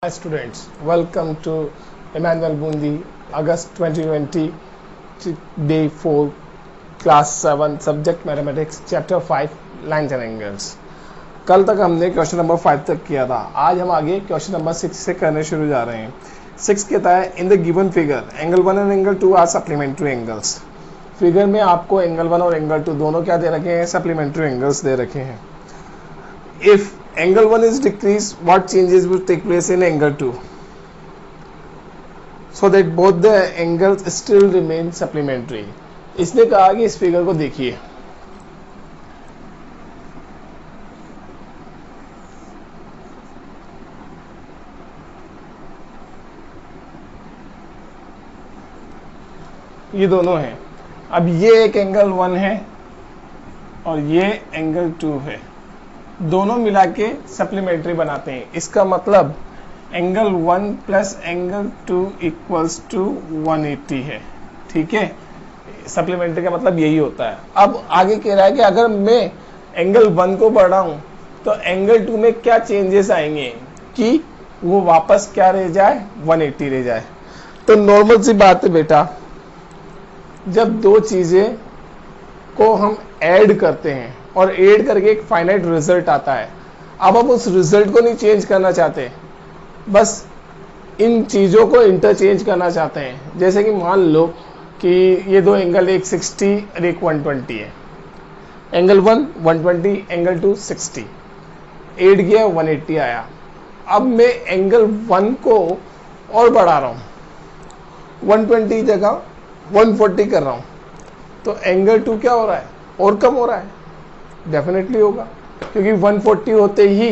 students, welcome to Emmanuel Bundi, August 2020, day 4, class 7, subject mathematics, chapter 5, lines and angles. कल तक हमने question number 5 तक किया था. आज हम आगे क्वेश्चन नंबर 6 से करने शुरू जा रहे हैं. 6 कहता है in the given figure angle 1 and angle 2 are supplementary angles. Figure में आपको एंगल 1 और एंगल 2 दोनों क्या दे रखे हैं? सप्लीमेंट्री एंगल्स दे रखे हैं. If angle 1 is decreased, what changes will take place in angle 2 so that both the angles still remain supplementary. इसने कहा कि इस फिगर को देखिए, ये दोनों हैं. अब ये एक एंगल 1 है और ये एंगल 2 है, दोनों मिला के सप्लीमेंट्री बनाते हैं. इसका मतलब angle 1 plus angle 2 equals to 180 है. ठीक है, सप्लीमेंट्री का मतलब यही होता है. अब आगे कह रहा है कि अगर मैं एंगल 1 को बढ़ा हूं तो एंगल 2 में क्या चेंजेस आएंगे कि वो वापस क्या रह जाए? 180 रह जाए. तो नॉर्मल सी बात है बेटा, जब दो चीजें को हम ऐड करते हैं और ऐड करके एक फाइनाइट रिजल्ट आता है, अब हम उस रिजल्ट को नहीं चेंज करना चाहते, बस इन चीज़ों को इंटरचेंज करना चाहते हैं. जैसे कि मान लो कि ये दो एंगल, एक 60 और एक 120 है. एंगल 1 120, एंगल 2 60, ऐड किया 180 आया. अब मैं एंगल 1 को और बढ़ा रहा हूँ, 120 जगह 140 कर रहा हूँ, तो एंगल 2 क्या हो रहा है? और कम हो रहा है. डेफिनेटली होगा, क्योंकि 140 होते ही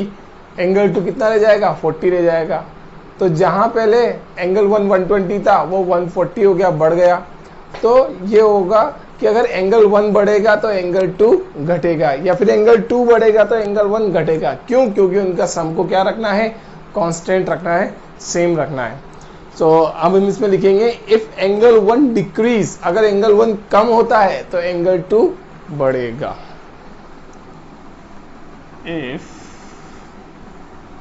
एंगल 2 कितना रह जाएगा? 40 रह जाएगा. तो जहां पहले एंगल 1 120 था वो 140 हो गया, बढ़ गया. तो ये होगा कि अगर एंगल 1 बढ़ेगा तो एंगल 2 घटेगा, या फिर एंगल 2 बढ़ेगा तो एंगल 1 घटेगा. क्यों? क्योंकि उनका सम को क्या रखना है? कांस्टेंट रखना है, सेम रखना है. तो अब हम इसमें लिखेंगे इफ एंगल 1 डिक्रीज, अगर एंगल 1 कम होता है तो एंगल 2 बढ़ेगा. If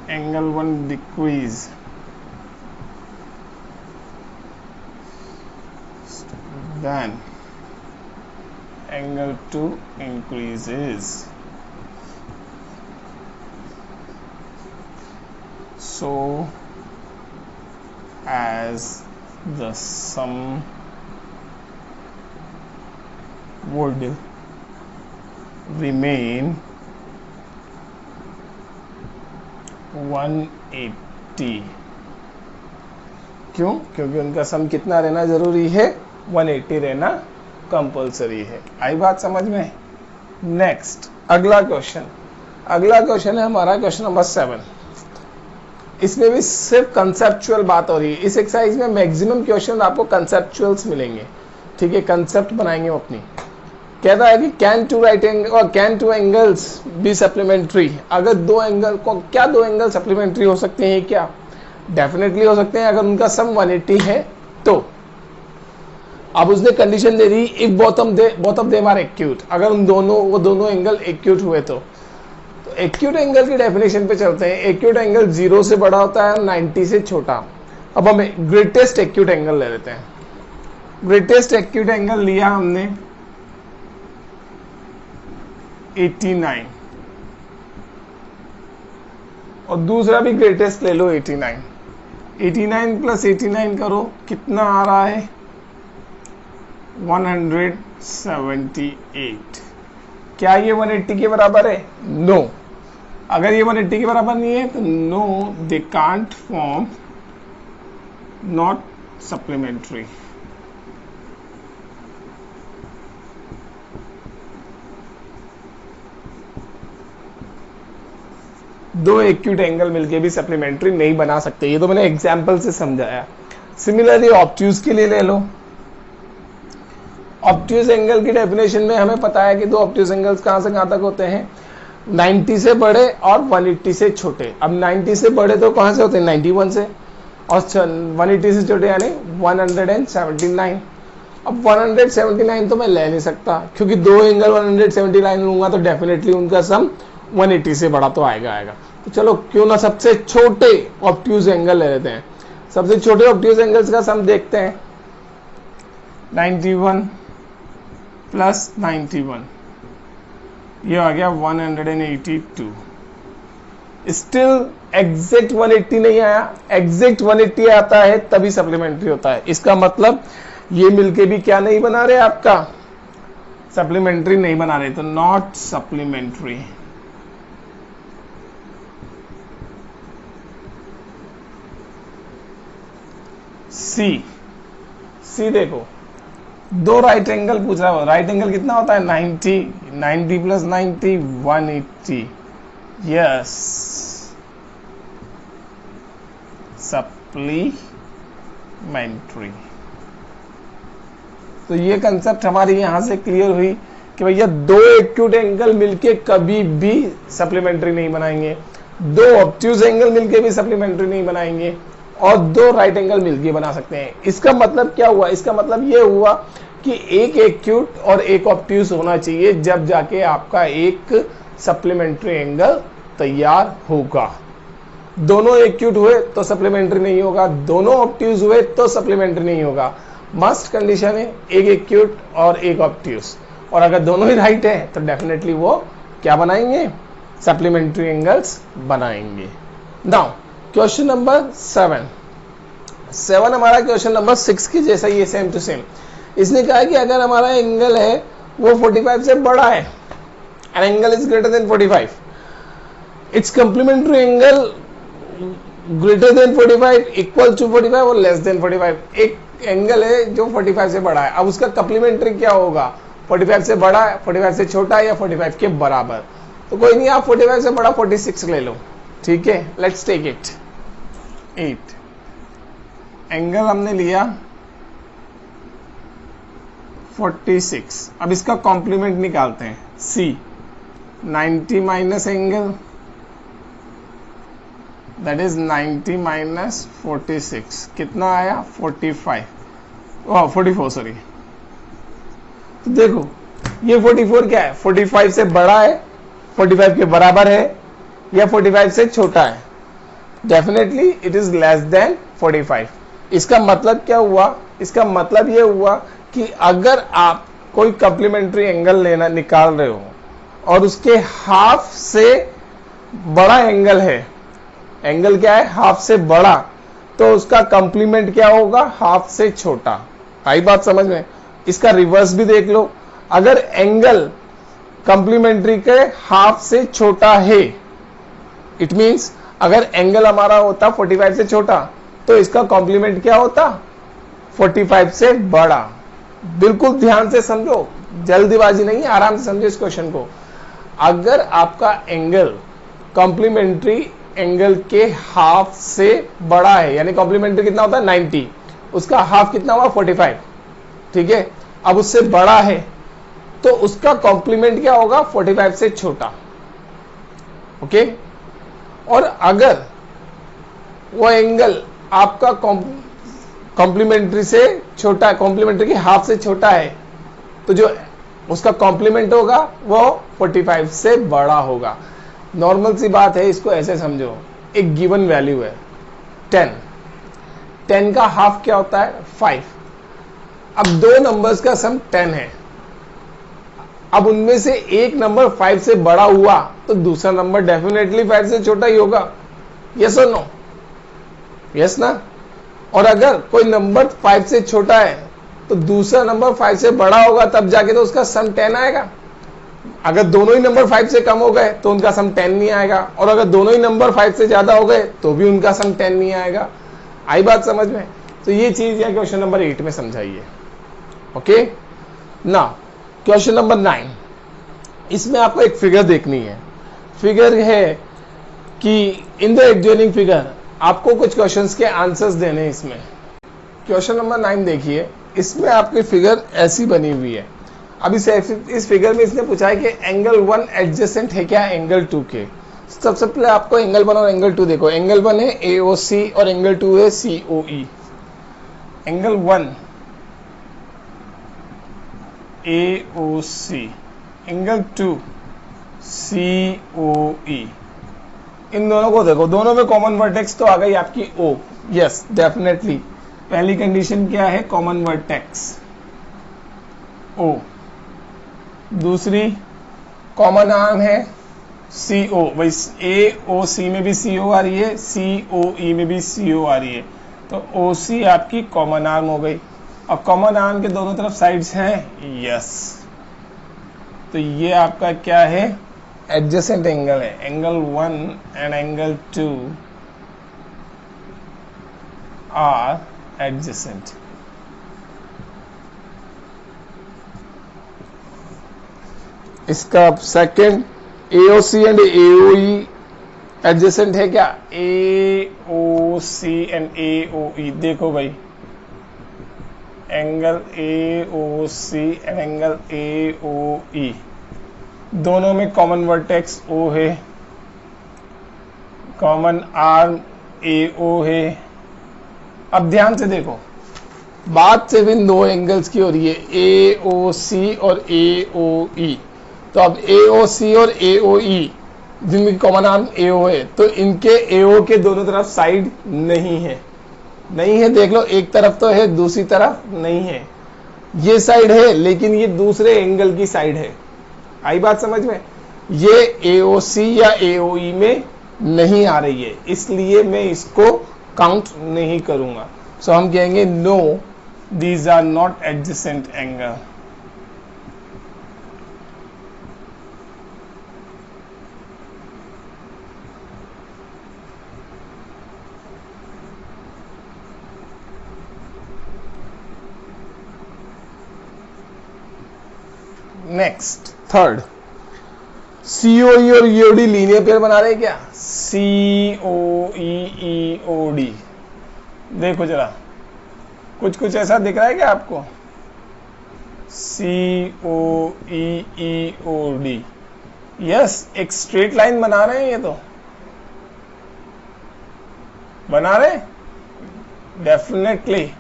angle 1 decrease, then angle 2 increases. So as the sum would remain 180. क्यों? क्योंकि उनका सम कितना रहना जरूरी है? 180 रहना कंपल्सरी है. आई बात समझ में? नेक्स्ट अगला क्वेश्चन है हमारा क्वेश्चन नंबर 7. इसमें भी सिर्फ कंसेप्चुअल बात हो रही है. इस एक्सरसाइज में मैक्सिमम क्वेश्चन आपको कंसेप्चुअल्स मिलेंगे. ठीक है, कंसेप्ट बनाएंगे अपनी. कहता है कि can two angles be supplementary. अगर दो एंगल को, क्या दो एंगल सप्लीमेंट्री हो सकते हैं? क्या? डेफिनेटली हो सकते हैं, अगर उनका सम 180 है तो. अब उसने कंडीशन दे दी if both of them are acute. अगर वो दोनों एंगल एक्यूट हुए तो एक्यूट एंगल की डेफिनेशन पे चलते हैं. एक्यूट एंगल 0 से बड़ा होता है, 90 से छोटा. अब हमें ग्रेटेस्ट एक्यूट एंगल ले लेते हैं. ग्रेटेस्ट एक्यूट एंगल लिया हमने 89, और दूसरा भी ग्रेटेस्ट ले लो 89. 89 प्लस 89 करो, कितना आ रहा है? 178. क्या ये 180 के बराबर है? नो. अगर ये 180 के बराबर नहीं है तो no, they can't form, not supplementary. दो एक्यूट एंगल मिलके भी सप्लीमेंट्री नहीं बना सकते. ये तो मैंने एग्जाम्पल से समझाया. सिमिलरली ऑब्ट्यूज के लिए ले लो. ऑब्ट्यूज एंगल की डेफिनेशन में हमें पता है कि दो ऑब्ट्यूज एंगल्स कहां से कहां तक होते हैं? 90 से बड़े और 180 से छोटे. अब 90 से बड़े तो कहां से होते हैं? 91 से, और 180 से छोटे यानी 179. अब 179 तो मैं ले नहीं सकता, क्योंकि दो एंगल 179 लूंगा तो डेफिनेटली उनका सम 180 से बड़ा तो आएगा. तो चलो क्यों ना सबसे छोटे ऑब्ट्यूज एंगल ले लेते हैं। सबसे छोटे ऑब्ट्यूज एंगल्स का सम देखते हैं। 91 प्लस 91, ये आ गया 182। स्टिल एग्जैक्ट 180 नहीं आया। एग्जैक्ट 180 आता है तभी सप्लीमेंट्री होता है। इसका मतलब ये मिलके भी क्या नहीं बना रहे, आपका सप्लीमेंट्री नहीं बना रहे, तो नॉट सप्लीमेंट्री। सी देखो, दो राइट एंगल पूछ रहा है। राइट एंगल कितना होता है 90, 90 प्लस 90 180। Yes, supplementary. तो ये कंसेप्ट हमारी यहां से क्लियर हुई कि भैया दो एक्यूट एंगल मिलके कभी भी सप्लीमेंट्री नहीं बनाएंगे, दो ऑब्ट्यूज एंगल मिलके भी सप्लीमेंट्री नहीं बनाएंगे, और दो राइट एंगल मिलके बना सकते हैं। इसका मतलब क्या हुआ? इसका मतलब ये हुआ कि एक एक्यूट और एक ऑब्ट्यूज होना चाहिए, जब जाके आपका एक सप्लीमेंट्री एंगल तैयार होगा। दोनों एक्यूट हुए तो सप्लीमेंट्री नहीं होगा, दोनों ऑब्ट्यूज हुए तो सप्लीमेंट्री नहीं होगा। मस्ट कंडीशन है एक एक्यूट और एक ऑब्ट्यूज, और अगर दोनों ही राइट है तो डेफिनेटली वो क्या बनाएंगे, सप्लीमेंट्री एंगल्स बनाएंगे। नाउ क्वेश्चन नंबर 7 हमारा क्वेश्चन नंबर 6 के जैसा ही है, सेम टू सेम। इसने कहा है कि अगर हमारा एंगल है वो 45 से बड़ा है, an angle is greater than 45, it's complementary angle greater than 45, equal to 45 और लेस देन 45। एक एंगल है जो 45 से बड़ा है, अब उसका कंप्लीमेंट्री क्या होगा, 45 से बड़ा है, 45 से छोटा है, या 45 के बराबर। तो कोई नहीं, आप 45 से बड़ा 46 ले लो, ठीक है। Let's take it 8। एंगल हमने लिया 46। अब इसका कॉम्प्लीमेंट निकालते हैं। सी 90 minus angle, that is 90 minus 46, कितना आया 44 सॉरी। तो देखो ये 44 क्या है, 45 से बड़ा है, 45 के बराबर है, या 45 से छोटा है। Definitely it is less than 45। इसका मतलब क्या हुआ, इसका मतलब ये हुआ कि अगर आप कोई कॉम्प्लीमेंट्री एंगल लेना निकाल रहे हो और उसके हाफ से बड़ा एंगल है, एंगल क्या है हाफ से बड़ा, तो उसका कॉम्प्लीमेंट क्या होगा, हाफ से छोटा। आई बात समझ में? इसका रिवर्स भी देख लो, अगर एंगल कॉम्प्लीमेंट्री के हाफ से छोटा है, इट मींस अगर एंगल हमारा होता 45 से छोटा तो इसका कॉम्प्लीमेंट क्या होता 45 से बड़ा। बिल्कुल ध्यान से समझो, जल्दीबाजी नहीं, आराम से समझो इस क्वेश्चन को। अगर आपका एंगल कॉम्प्लीमेंट्री एंगल के हाफ से बड़ा है, यानी कॉम्प्लीमेंट्री कितना होता है 90, उसका हाफ कितना हुआ 45, ठीक है। अब उससे बड़ा है तो उसका कॉम्प्लीमेंट क्या होगा 45 से छोटा, ओके। और अगर वो एंगल आपका कॉम्प्लीमेंट्री से छोटा है, कॉम्प्लीमेंट्री के हाफ से छोटा है, तो जो उसका कॉम्प्लीमेंट होगा वो 45 से बड़ा होगा। नॉर्मल सी बात है, इसको ऐसे समझो, एक गिवन वैल्यू है 10 का हाफ क्या होता है 5। अब दो नंबर्स का सम 10 है, अब उनमें से एक नंबर 5 से बड़ा हुआ तो दूसरा नंबर डेफिनेटली 5 से छोटा ही होगा, यस और नो, यस ना। और अगर कोई नंबर 5 से छोटा है तो दूसरा नंबर 5 से बड़ा होगा, तब जाके तो उसका सम 10 आएगा। अगर दोनों ही नंबर 5 से कम हो गए तो उनका सम 10 नहीं आएगा, और अगर दोनों ही नंबर 5 से ज्यादा हो गए तो भी उनका सम 10 नहीं आएगा। आई बात समझ में? तो ये चीज है क्वेश्चन नंबर 8 में समझाइए, ओके ना। क्वेश्चन नंबर 9, इसमें आपको एक फिगर देखनी है। फिगर है कि इन द एडजॉइनिंग फिगर आपको कुछ क्वेश्चंस के आंसर्स देने हैं इसमें। क्वेश्चन नंबर 9 देखिए, इसमें आपकी फिगर ऐसी बनी हुई है। अब इस फिगर में इसने पूछा है कि एंगल 1 एडजेसेंट है क्या एंगल 2 के। सबसे पहले आपको एंगल 1 और एंगल 2 देखो। एंगल 1 है AOC और एंगल 2 है COE। Angle 1 AOC, angle 2 COE। इन दोनों को देखो, दोनों में कॉमन वर्टेक्स तो आ गई आपकी ओ, यस डेफिनेटली। पहली कंडीशन क्या है, कॉमन वर्टेक्स ओ। दूसरी कॉमन आर्म है सी ओ, भाई ए ओ सी में भी सी ओ आ रही है, सी ओ ई में भी सी ओ आ रही है, तो ओ सी आपकी कॉमन आर्म हो गई। और कॉमन आर्म के दोनों तरफ साइड्स हैं, यस, तो ये आपका क्या है, एडजेसेंट एंगल है। Angle 1 and angle 2 are adjacent. इसका second AOC and AOE adjacent है क्या, AOC एंड AOE, देखो भाई angle AOC and angle AOE दोनों में कॉमन वर्टेक्स O है, कॉमन आर्म AO है। अब ध्यान से देखो, बात सिर्फ इन दो एंगल्स की हो रही है, AOC और AOE। तो अब AOC और AOE जिनकी कॉमन आर्म AO है, तो इनके AO के दोनों तरफ साइड नहीं है, नहीं है, देख लो, एक तरफ तो है, दूसरी तरफ नहीं है। ये साइड है लेकिन ये दूसरे एंगल की साइड है। आई बात समझ में, ये AOC या AOE में नहीं आ रही है, इसलिए मैं इसको काउंट नहीं करूंगा। सो हम कहेंगे no, these are not adjacent angle. Next third, COE और EOD लीनियर पेयर बना रहे हैं क्या, COE देखो जरा, कुछ कुछ ऐसा दिख रहा है क्या आपको, COE यस, एक स्ट्रेट लाइन बना रहे हैं, ये तो बना रहे डेफिनेटली,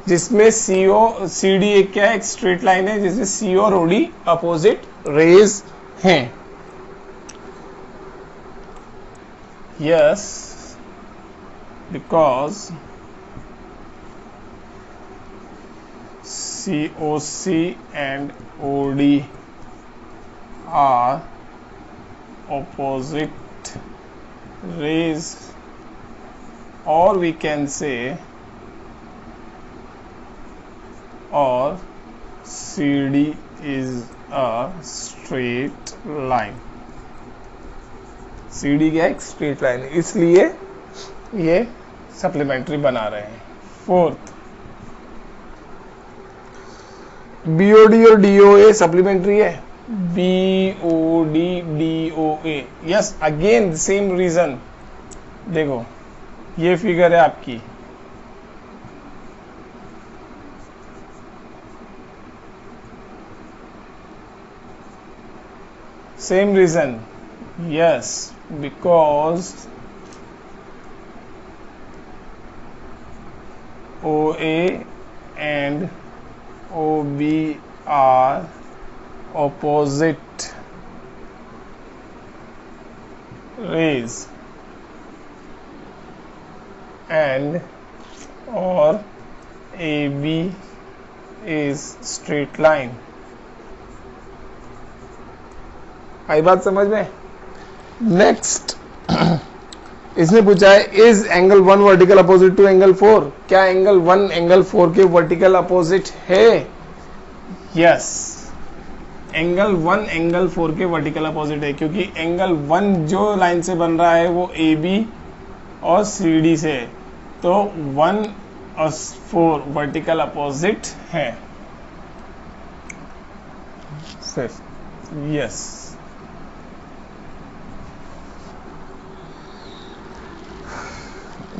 जिसमें CD एक क्या है, एक स्ट्रेट लाइन है जिसमें CO और OD अपोजिट रेज हैं, yes, because COC and OD are opposite rays, or we can say or CD is a straight line। CD क्या है, एक स्ट्रेट लाइन है, इसलिए ये सप्लीमेंट्री बना रहे हैं। फोर्थ, BOD और DOA सप्लीमेंट्री है, BOD DOA, yes, again same reason. देखो ये फिगर है आपकी, same reason, yes, because OA and OB are opposite rays and or AB is straight line। आई बात समझ में। नेक्स्ट इसने पूछा है, is angle 1 vertical opposite to angle 4, क्या एंगल 1 एंगल 4 के वर्टिकल अपोजिट है, यस, एंगल 1 एंगल 4 के वर्टिकल अपोजिट है, क्योंकि एंगल 1 जो लाइन से बन रहा है वो AB और CD से, तो 1 और 4 वर्टिकल अपोजिट है, yes.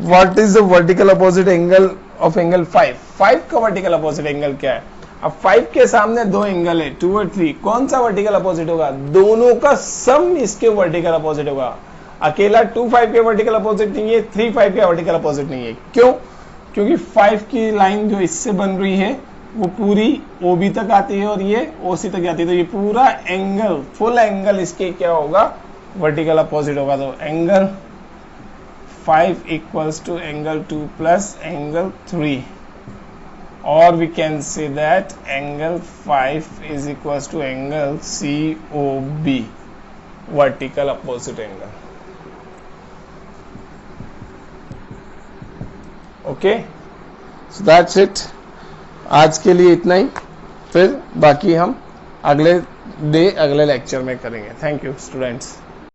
What is the vertical opposite angle of angle 5? 5 का वर्टिकल अपोजिट एंगल क्या है? अब 5 के सामने दो एंगल है 2 और 3, कौन सा वर्टिकल अपोजिट होगा? दोनों का सम इसके वर्टिकल अपोजिट होगा। अकेला 2 5 के वर्टिकल अपोजिट नहीं है, 3 5 के वर्टिकल अपोजिट नहीं है। क्यों? क्योंकि 5 की लाइन जो इससे बन रही है वो पूरी OB तक आती है और ये OC तक आती है, तो ये पूरा एंगल, फुल एंगल इसके क्या होगा, वर्टिकल अपोजिट होगा तो angle 5 equals to angle 2 plus angle 3, or we can say that angle 5 is equals to angle COB, vertical opposite angle. Okay, so that's it. आज के लिए इतना ही, फिर बाकी हम अगले लेक्चर में करेंगे. Thank you students.